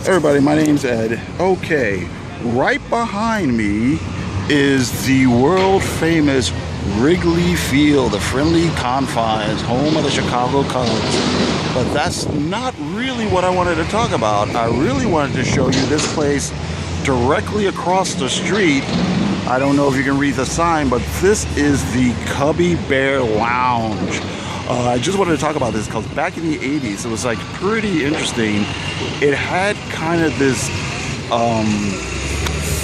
Everybody, my name's Ed. Okay, right behind me is the world famous Wrigley Field, the friendly confines, home of the Chicago Cubs. But that's not really what I wanted to talk about. I really wanted to show you this place directly across the street. I don't know if you can read the sign, but this is the Cubby Bear Lounge. I just wanted to talk about this because back in the 80s, it was like pretty interesting. It had kind of this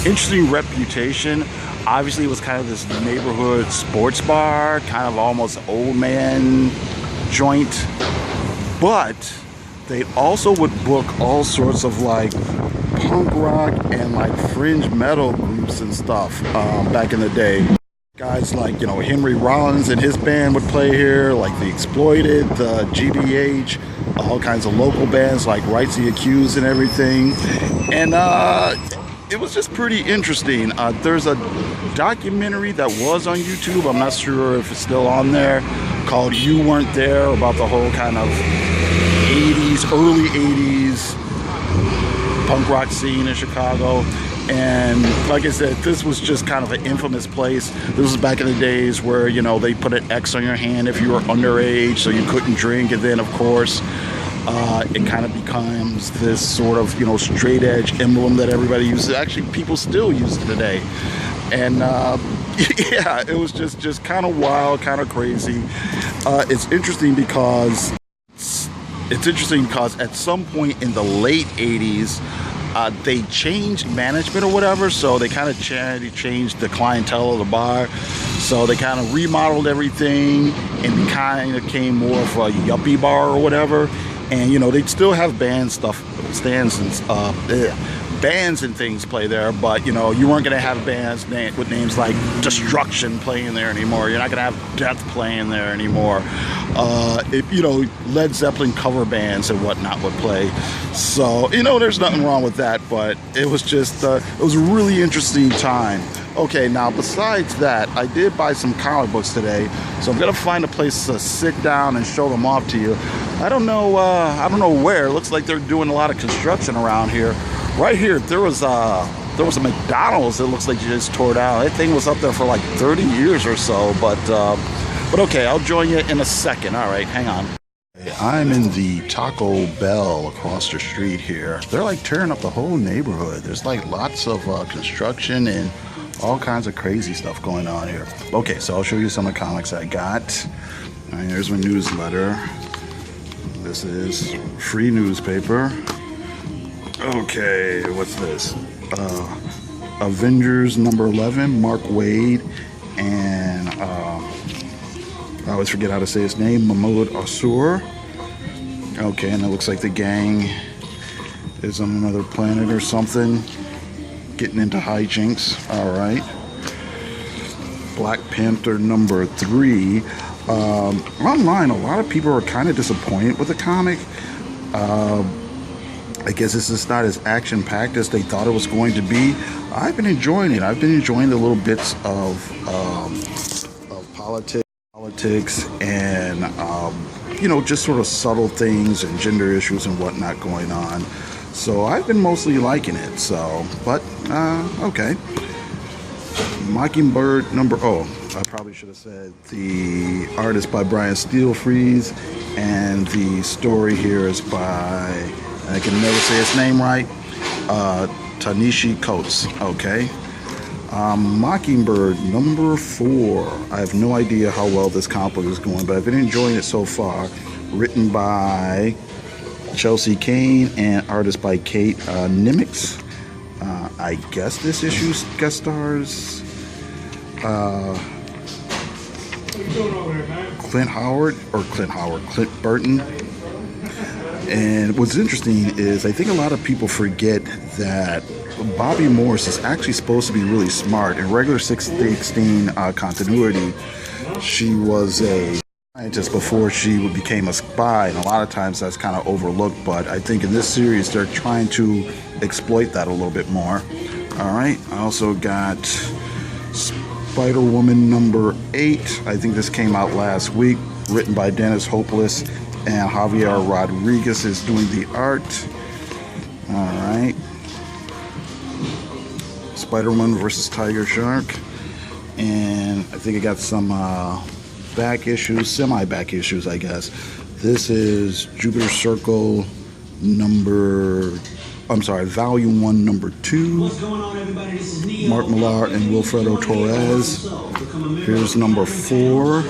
interesting reputation. Obviously, it was kind of this neighborhood sports bar, kind of almost old man joint. But they also would book all sorts of like punk rock and like fringe metal groups and stuff back in the day. Guys like, you know, Henry Rollins and his band would play here, like The Exploited, the GBH, all kinds of local bands like Rights the Accused and everything. And it was just pretty interesting. There's a documentary that was on YouTube, I'm not sure if it's still on there, called You Weren't There, about the whole kind of 80s, early 80s punk rock scene in Chicago. And like I said, this was just kind of an infamous place. This was back in the days where, you know, they put an X on your hand if you were underage, so you couldn't drink. And then, of course, it kind of becomes this sort of, you know, straight edge emblem that everybody uses. Actually, people still use it today. And yeah, it was just kind of wild, kind of crazy. It's interesting because at some point in the late 80s, they changed management or whatever, so they kind of changed the clientele of the bar. So they kind of remodeled everything and kind of became more of a yuppie bar or whatever. And you know, they'd still have bands and things play there, but you know, you weren't gonna have bands with names like Destruction playing there anymore. You're not gonna have Death playing there anymore. You know, Led Zeppelin cover bands and whatnot would play. So you know, there's nothing wrong with that, but it was just it was a really interesting time. Okay, now besides that, I did buy some comic books today, so I'm gonna find a place to sit down and show them off to you. I don't know where. It looks like they're doing a lot of construction around here. Right here, there was a McDonald's that looks like you just tore down. That thing was up there for like 30 years or so, but okay, I'll join you in a second. All right, hang on. I'm in the Taco Bell across the street here. They're like tearing up the whole neighborhood. There's like lots of construction and all kinds of crazy stuff going on here. Okay, so I'll show you some of the comics I got. All right, here's my newsletter. This is free newspaper. Okay, what's this? Avengers number 11, Mark Waid, and I always forget how to say his name, Mahmoud Asur. Okay, and it looks like the gang is on another planet or something, getting into hijinks. All right. Black Panther number 3. Online, a lot of people are kind of disappointed with the comic. I guess it's just not as action-packed as they thought it was going to be. I've been enjoying it. I've been enjoying the little bits of politics and you know, just sort of subtle things and gender issues and whatnot going on. So I've been mostly liking it. So, but okay. Mockingbird number, I probably should have said the artist by Brian Steelfries, and the story here is by, I can never say his name right, Tanishi Coates. Okay. Mockingbird number 4. I have no idea how well this comic book is going, but I've been enjoying it so far. Written by Chelsea Kane and artist by Kate Nimitz. I guess this issue guest stars Clint Burton. And what's interesting is I think a lot of people forget that Bobby Morse is actually supposed to be really smart. In regular 616 continuity, she was a scientist before she became a spy, and a lot of times that's kind of overlooked, but I think in this series they're trying to exploit that a little bit more. All right, I also got Spider-Woman number 8. I think this came out last week, written by Dennis Hopeless, and Javier Rodriguez is doing the art. All right. Spider-Man versus Tiger Shark. And I think I got some back issues, semi-back issues, I guess. This is Jupiter Circle Volume 1, Number 2. Mark Millar and Wilfredo Torres. Here's number 4.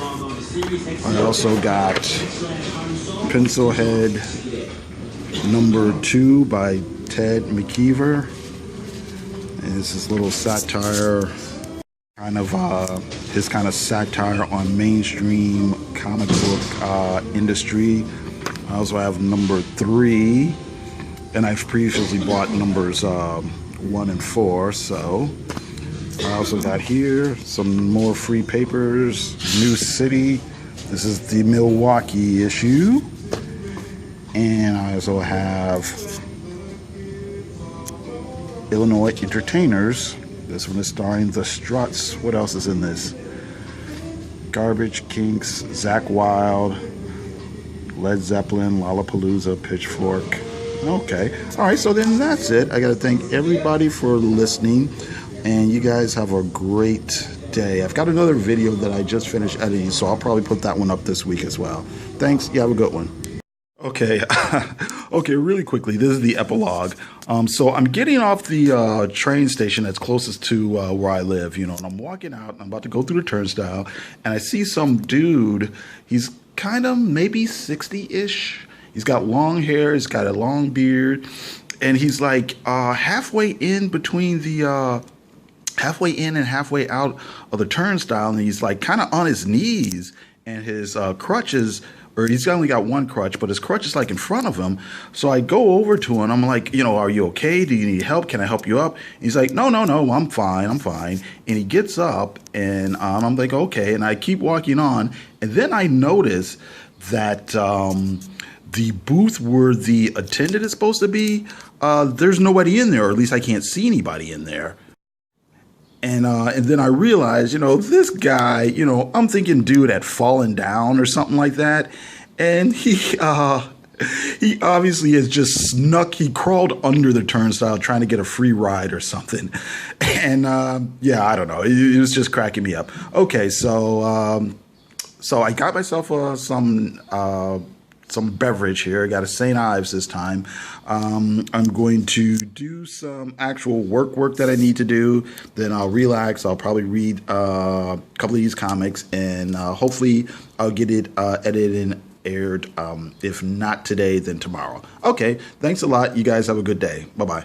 I also got Pencilhead number 2 by Ted McKeever. And this is a little satire, kind of his kind of satire on mainstream comic book industry. I also have number 3, and I've previously bought numbers 1 and 4. So I also got here some more free papers. New City. This is the Milwaukee issue. And I also have Illinois Entertainers. This one is starring the Struts. What else is in this? Garbage Kinks, Zakk Wylde, Led Zeppelin, Lollapalooza, Pitchfork. Okay. All right, so then that's it. I got to thank everybody for listening, and you guys have a great day. I've got another video that I just finished editing, so I'll probably put that one up this week as well. Thanks. You have a good one. Okay. Okay, really quickly, this is the epilogue. So I'm getting off the train station that's closest to where I live, you know, and I'm walking out, and I'm about to go through the turnstile, and I see some dude. He's kind of maybe 60-ish. He's got long hair, he's got a long beard, and he's like halfway in between the halfway in and halfway out of the turnstile, and he's like kind of on his knees, and his crutches, or he's only got one crutch, but his crutch is like in front of him. So I go over to him. I'm like, you know, are you okay? Do you need help? Can I help you up? And he's like, no, I'm fine. And he gets up, and I'm like, okay. And I keep walking on. And then I notice that the booth where the attendant is supposed to be, there's nobody in there, or at least I can't see anybody in there. And then I realized, you know, this guy, you know, I'm thinking dude had fallen down or something like that. And he obviously has just snuck, he crawled under the turnstile trying to get a free ride or something. And yeah, I don't know. It was just cracking me up. Okay, so I got myself some beverage here. I got a St. Ives this time. I'm going to do some actual work that I need to do. Then I'll relax. I'll probably read a couple of these comics, and hopefully I'll get it edited and aired. If not today, then tomorrow. Okay, thanks a lot. You guys have a good day. Bye-bye.